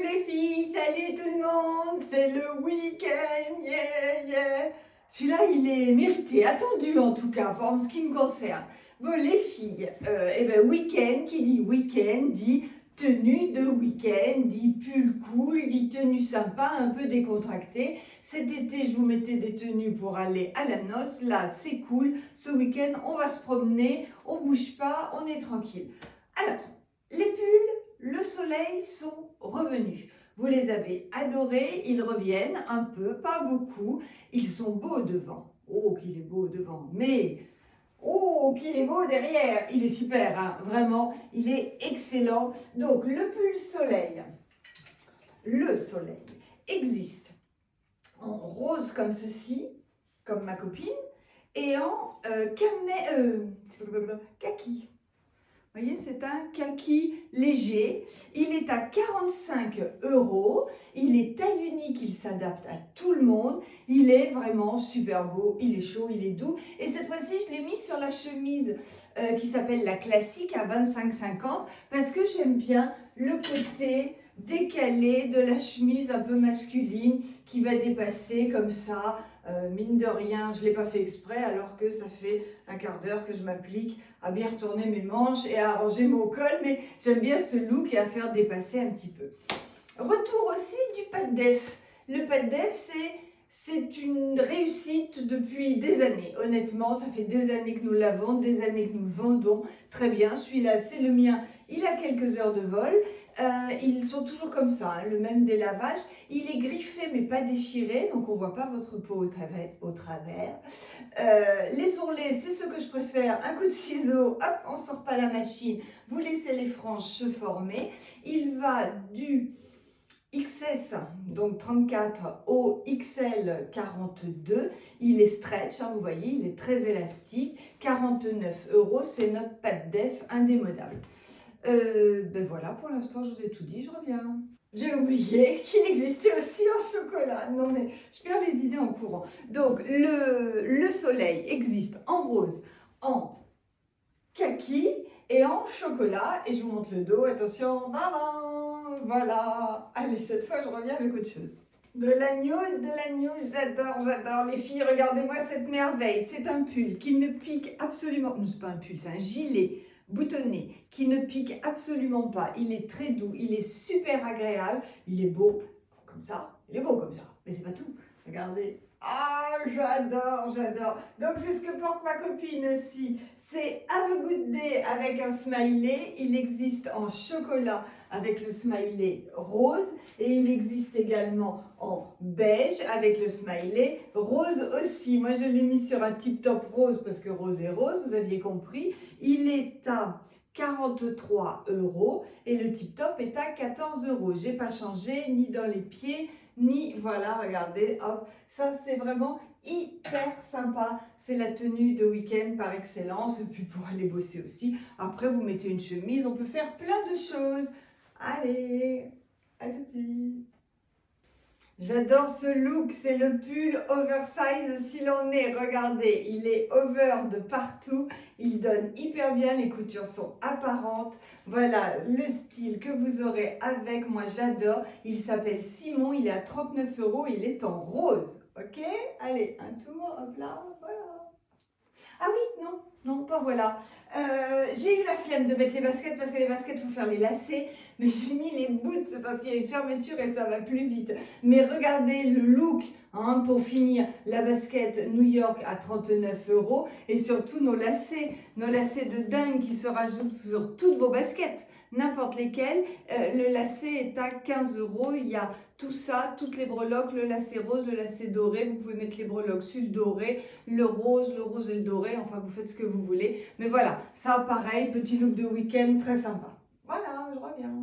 les filles, salut tout le monde, c'est le week-end, yeah, yeah. Celui-là, il est mérité, attendu en tout cas, pour ce qui me concerne. Bon, les filles, week-end, qui dit week-end, dit tenue de week-end, dit pull cool, dit tenue sympa, un peu décontractée. Cet été, je vous mettais des tenues pour aller à la noce. Là, c'est cool. Ce week-end, on va se promener, on bouge pas, on est tranquille. Alors, les pulls, le soleil sont revenus. Vous les avez adorés, ils reviennent un peu, pas beaucoup. Ils sont beaux devant. Oh, qu'il est beau devant. Mais, oh, qu'il est beau derrière. Il est super, hein, vraiment. Il est excellent. Donc, le pull soleil, le soleil existe en rose comme ceci, comme ma copine, et en kaki. Vous voyez, c'est un kaki léger. Il est à 45 €. Il est taille unique, il s'adapte à tout le monde. Il est vraiment super beau, il est chaud, il est doux. Et cette fois-ci, je l'ai mis sur la chemise qui s'appelle la classique à 25,50 parce que j'aime bien le côté décalé de la chemise un peu masculine qui va dépasser comme ça. Mine de rien, je ne l'ai pas fait exprès alors que ça fait un quart d'heure que je m'applique à bien retourner mes manches et à arranger mon col, mais j'aime bien ce look et à faire dépasser un petit peu. Retour aussi du pas de def. Le pas de def, c'est une réussite depuis des années. Honnêtement, ça fait des années que nous l'avons, des années que nous le vendons. Très bien, celui-là, c'est le mien. Il a quelques heures de vol. Ils sont toujours comme ça, hein, le même délavage. Il est griffé mais pas déchiré, donc on ne voit pas votre peau au travers. Les ourlets, c'est ce que je préfère. Un coup de ciseau, hop, on ne sort pas la machine. Vous laissez les franges se former. Il va du XS, donc 34, au XL 42. Il est stretch, hein, vous voyez, il est très élastique. 49 €, c'est notre pâte def indémodable. Voilà, pour l'instant, je vous ai tout dit, je reviens. J'ai oublié qu'il existait aussi en chocolat. Non, mais je perds les idées en courant. Donc, le soleil existe en rose, en kaki et en chocolat. Et je vous montre le dos. Attention, tadam, voilà. Allez, cette fois, je reviens avec autre chose. De la news, j'adore. Les filles, regardez-moi cette merveille. C'est un pull qui ne pique absolument... Non, c'est pas un pull, c'est un gilet boutonné qui ne pique absolument pas. Il est très doux, il est super agréable, il est beau comme ça, mais c'est pas tout. Regardez. Ah, j'adore. Donc c'est ce que porte ma copine aussi. C'est Have a Good Day avec un smiley. Il existe en chocolat avec le smiley rose et il existe également en beige avec le smiley rose aussi. Moi je l'ai mis sur un tip top rose parce que rose est rose, vous aviez compris. Il est à 43 € et le tip top est à 14 €. J'ai pas changé ni dans les pieds ni voilà, regardez, hop, ça c'est vraiment hyper sympa. C'est la tenue de week-end par excellence et puis pour aller bosser aussi. Après vous mettez une chemise, on peut faire plein de choses. Allez, à tout de suite. J'adore ce look, c'est le pull oversize s'il en est. Regardez, il est over de partout. Il donne hyper bien, les coutures sont apparentes. Voilà le style que vous aurez avec. Moi, j'adore. Il s'appelle Simon, il est à 39 €. Il est en rose. Ok? Allez, un tour, hop là, voilà. Ah oui, non, pas voilà. J'ai eu la flemme de mettre les baskets parce que les baskets, il faut faire les lacets. Mais j'ai mis les boots parce qu'il y a une fermeture et ça va plus vite. Mais regardez le look, hein, pour finir, la basket New York à 39 € et surtout nos lacets de dingue qui se rajoutent sur toutes vos baskets. N'importe lesquelles, le lacet est à 15 €. Il y a tout ça, toutes les breloques, le lacet rose, le lacet doré. Vous pouvez mettre les breloques sur le doré, le rose et le doré. Enfin, vous faites ce que vous voulez. Mais voilà, ça pareil, petit look de week-end très sympa. Voilà, je reviens.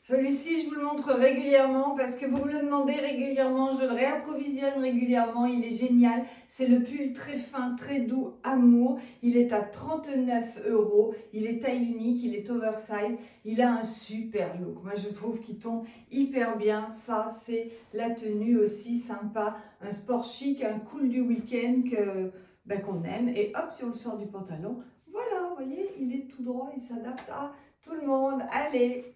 Celui-ci, je vous le montre régulièrement parce que vous me le demandez régulièrement. Je le réapprovisionne régulièrement. Il est génial. C'est le pull très fin, très doux, Amour. Il est à 39 €. Il est taille unique, il est oversize. Il a un super look. Moi, je trouve qu'il tombe hyper bien. Ça, c'est la tenue aussi sympa. Un sport chic, un cool du week-end qu'on aime. Et hop, si on le sort du pantalon, voilà, vous voyez, il est tout droit. Il s'adapte à tout le monde. Allez!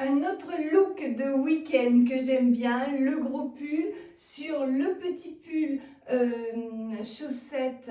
Un autre look de week-end que j'aime bien, le gros pull sur le petit pull chaussettes,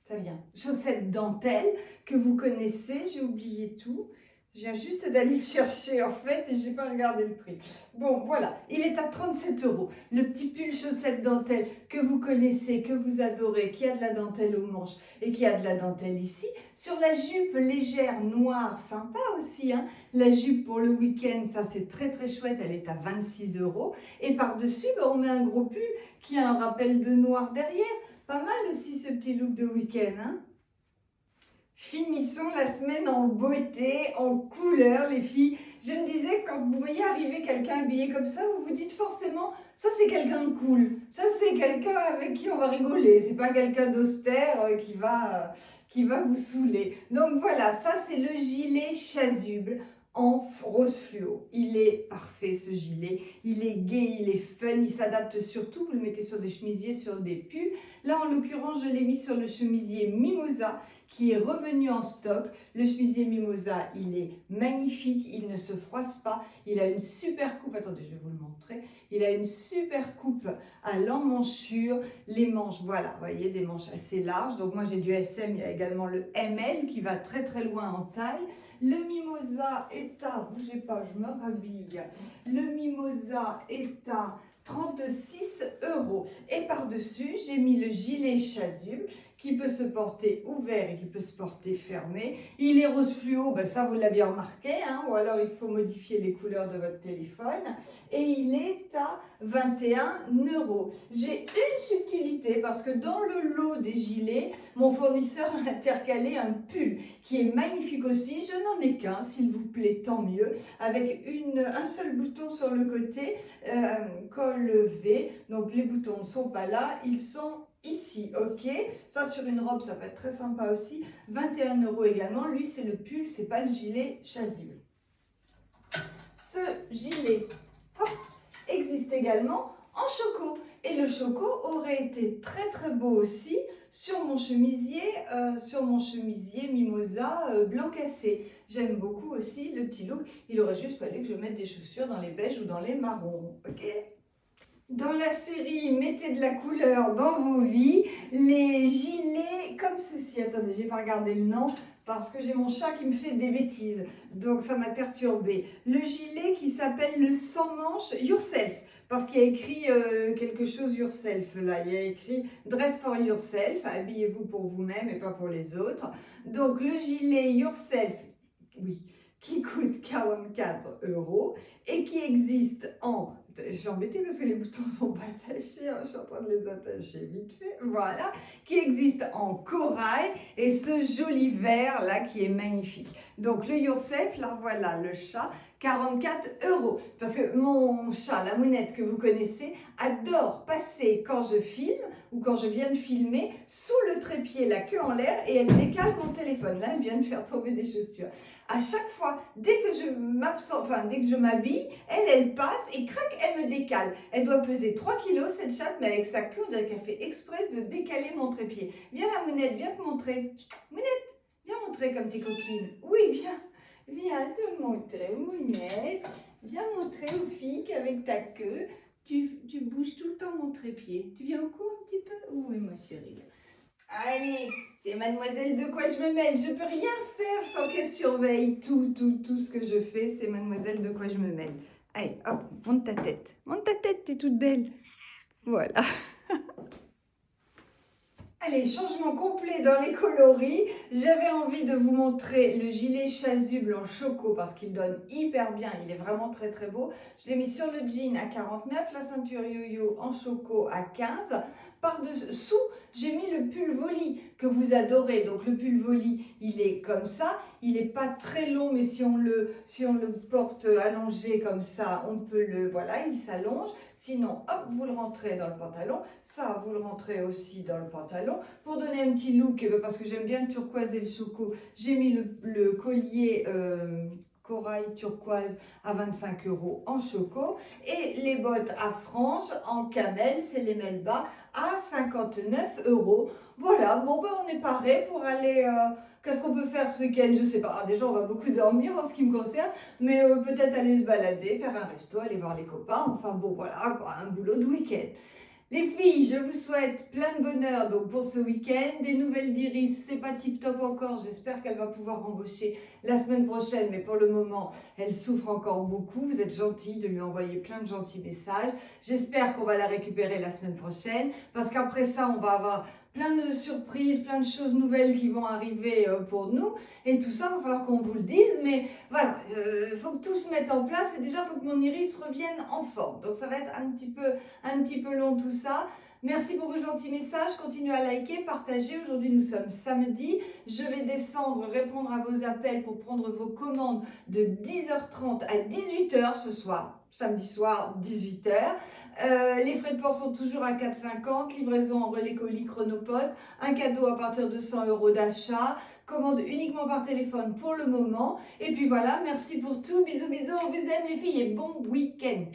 ça vient, chaussettes dentelle que vous connaissez, j'ai oublié tout. Je viens juste d'aller le chercher en fait et je n'ai pas regardé le prix. Bon voilà, il est à 37 €. Le petit pull chaussette dentelle que vous connaissez, que vous adorez, qui a de la dentelle aux manches et qui a de la dentelle ici. Sur la jupe légère noire, sympa aussi. Hein. La jupe pour le week-end, ça c'est très très chouette, elle est à 26 €. Et par-dessus, on met un gros pull qui a un rappel de noir derrière. Pas mal aussi ce petit look de week-end. Hein. Finissons la semaine en beauté, en couleur, les filles. Je me disais, quand vous voyez arriver quelqu'un habillé comme ça, vous vous dites forcément, ça c'est quelqu'un de cool. Ça c'est quelqu'un avec qui on va rigoler. C'est pas quelqu'un d'austère qui va vous saouler. Donc voilà, ça c'est le gilet chasuble en rose fluo. Il est parfait ce gilet, il est gai, il est fun, il s'adapte surtout, vous le mettez sur des chemisiers, sur des pulls. Là en l'occurrence je l'ai mis sur le chemisier Mimosa qui est revenu en stock. Le chemisier Mimosa il est magnifique, il ne se froisse pas, il a une super coupe, attendez je vais vous le montrer, il a une super coupe à l'emmanchure, les manches voilà, vous voyez des manches assez larges, donc moi j'ai du SM, il y a également le ML qui va très très loin en taille. Le Mimosa est à, bougez pas, je me rhabille, le Mimosa est à 36 €. Et par-dessus, j'ai mis le gilet chasuble qui peut se porter ouvert et qui peut se porter fermé. Il est rose fluo, ben ça vous l'avez remarqué, hein, ou alors il faut modifier les couleurs de votre téléphone. Et il est à 21 €. J'ai une subtilité parce que dans le lot des gilets, mon fournisseur a intercalé un pull qui est magnifique aussi. Je n'en ai qu'un, s'il vous plaît, tant mieux. Avec un seul bouton sur le côté, col V. Donc les boutons ne sont pas là, ils sont ici, ok. Ça sur une robe, ça peut être très sympa aussi. 21 € également. Lui, c'est le pull, c'est pas le gilet chasuble. Ce gilet hop, existe également en choco. Et le choco aurait été très très beau aussi sur mon chemisier Mimosa blanc cassé. J'aime beaucoup aussi le petit look. Il aurait juste fallu que je mette des chaussures dans les beiges ou dans les marrons, ok. Dans la série Mettez de la couleur dans vos vies, les gilets comme ceci. Attendez, j'ai pas regardé le nom parce que j'ai mon chat qui me fait des bêtises. Donc ça m'a perturbée. Le gilet qui s'appelle le sans manche Yourself. Parce qu'il y a écrit quelque chose Yourself là. Il y a écrit Dress for Yourself. Habillez-vous pour vous-même et pas pour les autres. Donc le gilet Yourself, oui, qui coûte 44 € et qui existe en... Je suis embêtée parce que les boutons ne sont pas attachés, hein, je suis en train de les attacher vite fait, voilà, qui existe en corail et ce joli vert là qui est magnifique. Donc le Yourself, là voilà le chat, 44 €. Parce que mon chat, la mounette que vous connaissez, adore passer quand je filme ou quand je viens de filmer sous le trépied, la queue en l'air et elle décale mon téléphone. Là, elle vient de faire tomber des chaussures. À chaque fois, dès que je m'habille, elle passe et crac, elle me décale. Elle doit peser 3 kilos cette chatte, mais avec sa queue, on dirait qu'elle fait exprès de décaler mon trépied. Viens la mounette, viens te montrer. Mounette, viens montrer comme tes coquines. Oui, viens. Viens te montrer, Mounette. Viens montrer aux filles qu'avec ta queue, tu bouges tout le temps mon trépied. Tu viens au cou un petit peu? Oui, ma chérie. Allez, c'est mademoiselle de quoi je me mêle. Je peux rien faire sans qu'elle surveille tout ce que je fais. C'est mademoiselle de quoi je me mêle. Allez, hop, monte ta tête. Monte ta tête, t'es toute belle. Voilà. Allez, changement complet dans les coloris. J'avais envie de vous montrer le gilet chasuble en choco parce qu'il donne hyper bien. Il est vraiment très très beau. Je l'ai mis sur le jean à 49, la ceinture yo-yo en choco à 15. Par-dessous, j'ai mis le pull voili que vous adorez. Donc le pull voili, il est comme ça. Il n'est pas très long, mais si on le porte allongé comme ça, on peut le... Voilà, il s'allonge. Sinon, hop, vous le rentrez dans le pantalon. Ça, vous le rentrez aussi dans le pantalon. Pour donner un petit look, parce que j'aime bien le turquoise et le choco, j'ai mis le collier... corail turquoise à 25 € en choco et les bottes à franges en camel, c'est les Melba à 59 €. Voilà, bon ben on est paré pour aller Qu'est-ce qu'on peut faire ce week-end? Je sais pas. Alors, déjà, on va beaucoup dormir en ce qui me concerne, mais peut-être aller se balader, faire un resto, aller voir les copains. Enfin bon, voilà, quoi, un boulot de week-end. Les filles, je vous souhaite plein de bonheur donc pour ce week-end. Des nouvelles d'Iris, c'est pas tip top encore. J'espère qu'elle va pouvoir embaucher la semaine prochaine, mais pour le moment, elle souffre encore beaucoup. Vous êtes gentils de lui envoyer plein de gentils messages. J'espère qu'on va la récupérer la semaine prochaine, parce qu'après ça, on va avoir plein de surprises, plein de choses nouvelles qui vont arriver pour nous. Et tout ça, il va falloir qu'on vous le dise. Mais voilà, il faut que tout se mette en place. Et déjà, il faut que mon Iris revienne en forme. Donc, ça va être un petit peu long tout ça. Merci pour vos gentils messages. Continuez à liker, partager. Aujourd'hui, nous sommes samedi. Je vais descendre, répondre à vos appels pour prendre vos commandes de 10h30 à 18h ce soir. Samedi soir, 18h. Les frais de port sont toujours à 4,50. Livraison en relais colis Chronopost. Un cadeau à partir de 100 € d'achat. Commande uniquement par téléphone pour le moment. Et puis voilà, merci pour tout. Bisous, bisous. On vous aime les filles et bon week-end.